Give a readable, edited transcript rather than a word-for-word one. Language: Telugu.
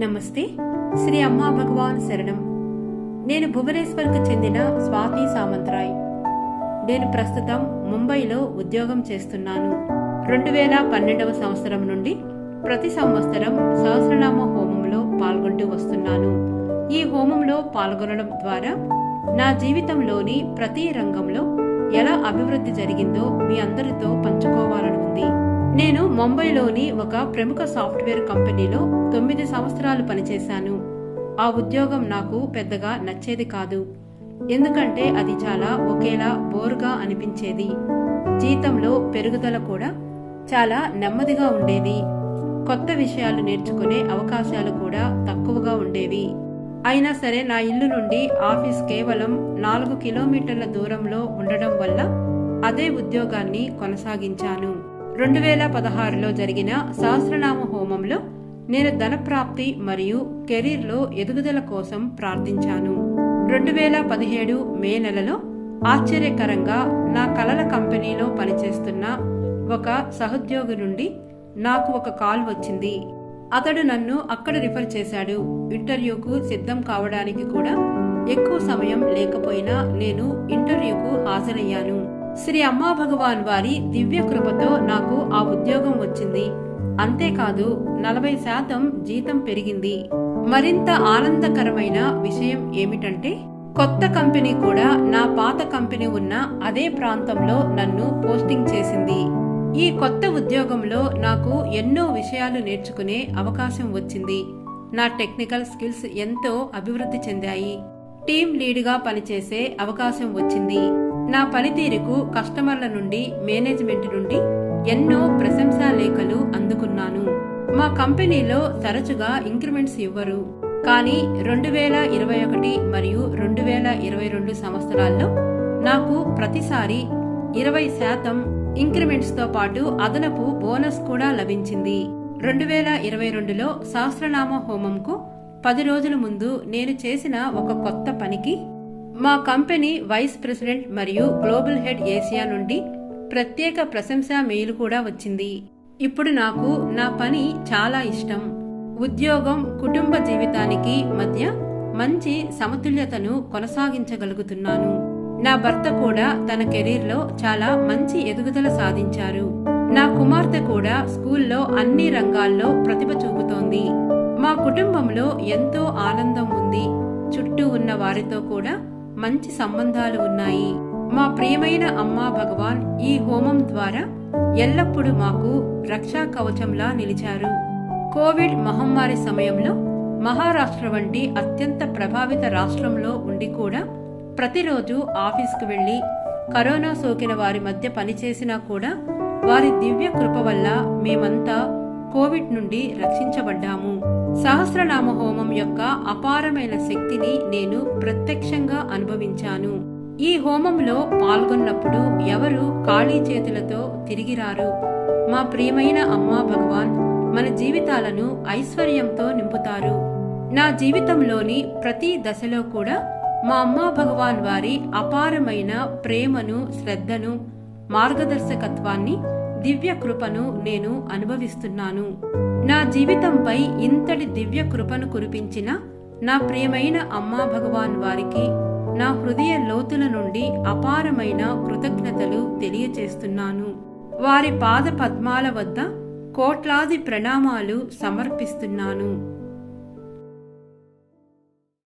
నమస్తే. శ్రీ అమ్మా భగవాన్ శరణం. నేను భువనేశ్వర్కు చెందిన స్వాతి సామంతరాయ్. నేను ప్రస్తుతం ముంబైలో ఉద్యోగం చేస్తున్నాను. 2012వ సంవత్సరం నుండి ప్రతి సంవత్సరం సహస్రనామ హోమంలో పాల్గొంటూ వస్తున్నాను. ఈ హోమంలో పాల్గొనడం ద్వారా నా జీవితంలోని ప్రతి రంగంలో ఎలా అభివృద్ధి జరిగిందో మీ అందరితో పంచుకోవాలని ఉంది. నేను ముంబైలోని ఒక ప్రముఖ సాఫ్ట్వేర్ కంపెనీలో 9 సంవత్సరాలు పనిచేశాను. ఆ ఉద్యోగం నాకు పెద్దగా నచ్చేది కాదు, ఎందుకంటే అది చాలా ఒకేలా బోరుగా అనిపించేది. జీతంలో పెరుగుదల కూడా చాలా నెమ్మదిగా ఉండేది. కొత్త విషయాలు నేర్చుకునే అవకాశాలు కూడా తక్కువగా ఉండేవి. అయినా సరే నా ఇల్లు నుండి ఆఫీస్ కేవలం 4 కిలోమీటర్ల దూరంలో ఉండడం వల్ల అదే ఉద్యోగాన్ని కొనసాగించాను. 2016లో జరిగిన సహస్రనామ హోమంలో నేను ధనప్రాప్తి మరియు కెరీర్లో ఎదుగుదల కోసం ప్రార్థించాను. 2017 మే నెలలో ఆశ్చర్యకరంగా నా కలల కంపెనీలో పనిచేస్తున్న ఒక సహోద్యోగి నుండి నాకు ఒక కాల్ వచ్చింది. అతడు నన్ను అక్కడ రిఫర్ చేశాడు. ఇంటర్వ్యూకు సిద్ధం కావడానికి కూడా ఎక్కువ సమయం లేకపోయినా నేను ఇంటర్వ్యూకు హాజరయ్యాను. శ్రీ అమ్మా భగవాన్ వారి దివ్య కృపతో నాకు ఆ ఉద్యోగం వచ్చింది. అంతేకాదు 40% జీతం పెరిగింది. మరింత ఆనందకరమైన విషయం ఏమిటంటే కొత్త కంపెనీ కూడా నా పాత కంపెనీ ఉన్న అదే ప్రాంతంలో నన్ను పోస్టింగ్ చేసింది. ఈ కొత్త ఉద్యోగంలో నాకు ఎన్నో విషయాలు నేర్చుకునే అవకాశం వచ్చింది. నా టెక్నికల్ స్కిల్స్ ఎంతో అభివృద్ధి చెందాయి. టీం లీడ్గా పనిచేసే అవకాశం వచ్చింది. నా పనితీరుకు కస్టమర్ల నుండి, మేనేజ్మెంట్ నుండి ఎన్నో ప్రశంసా లేఖలు అందుకున్నాను. మా కంపెనీలో తరచుగా ఇంక్రిమెంట్స్ ఇవ్వరు, కానీ 2021 మరియు 2022 సంవత్సరాల్లో నాకు ప్రతిసారి 20% ఇంక్రిమెంట్స్ తో పాటు అదనపు బోనస్ కూడా లభించింది. 2022లో సహస్రనామ హోమంకు 10 రోజుల ముందు నేను చేసిన ఒక కొత్త పనికి మా కంపెనీ వైస్ ప్రెసిడెంట్ మరియు గ్లోబల్ హెడ్ ఏసియా నుండి ప్రత్యేక ప్రశంసా మెయిల్ కూడా వచ్చింది. ఇప్పుడు నాకు నా పని చాలా ఇష్టం. ఉద్యోగం, కుటుంబ జీవితానికి మధ్య మంచి సమతుల్యతను కొనసాగించగలుగుతున్నాను. నా భర్త కూడా తన కెరీర్లో చాలా మంచి ఎదుగుదల సాధించారు. నా కుమార్తె కూడా స్కూల్లో అన్ని రంగాల్లో ప్రతిభ చూపుతోంది. మా కుటుంబంలో ఎంతో ఆనందం ఉంది. చుట్టూ ఉన్న వారితో కూడా మంచి సంబంధాలు ఉన్నాయి. మా ప్రియమైన అమ్మా భగవాన్ ఈ హోమం ద్వారా ఎల్లప్పుడూ మాకు రక్షా కవచంలా నిలిచారు. కోవిడ్ మహమ్మారి సమయంలో మహారాష్ట్ర వంటి అత్యంత ప్రభావిత రాష్ట్రంలో ఉండి కూడా ప్రతిరోజు ఆఫీస్కు వెళ్లి కరోనా సోకిన వారి మధ్య పనిచేసినా కూడా వారి దివ్య కృప వల్ల మేమంతా కోవిడ్ నుండి రక్షించబడ్డాము. సహస్రనామ హోమం యొక్క అపారమైన శక్తిని నేను ప్రత్యక్షంగా అనుభవించాను. ఈ హోమంలో పాల్గొన్నప్పుడు ఎవరు ఖాళీ చేతులతో తిరిగిరారు. మా ప్రియమైన అమ్మా భగవాన్ మన జీవితాలను ఐశ్వర్యంతో నింపుతారు. నా జీవితంలోని ప్రతి దశలో కూడా మా అమ్మా భగవాన్ వారి అపారమైన ప్రేమను, శ్రద్ధను, మార్గదర్శకత్వాన్ని, దివ్య కృపను నేను అనుభవిస్తున్నాను. నా జీవితంపై ఇంతటి దివ్య కృపను కురిపించిన నా ప్రియమైన అమ్మా భగవాన్ వారికి నా హృదయ లోతుల నుండి అపారమైన కృతజ్ఞతలు తెలియచేస్తున్నాను. వారి పాద పద్మాల వద్ద కోట్లాది ప్రణామాలు సమర్పిస్తున్నాను.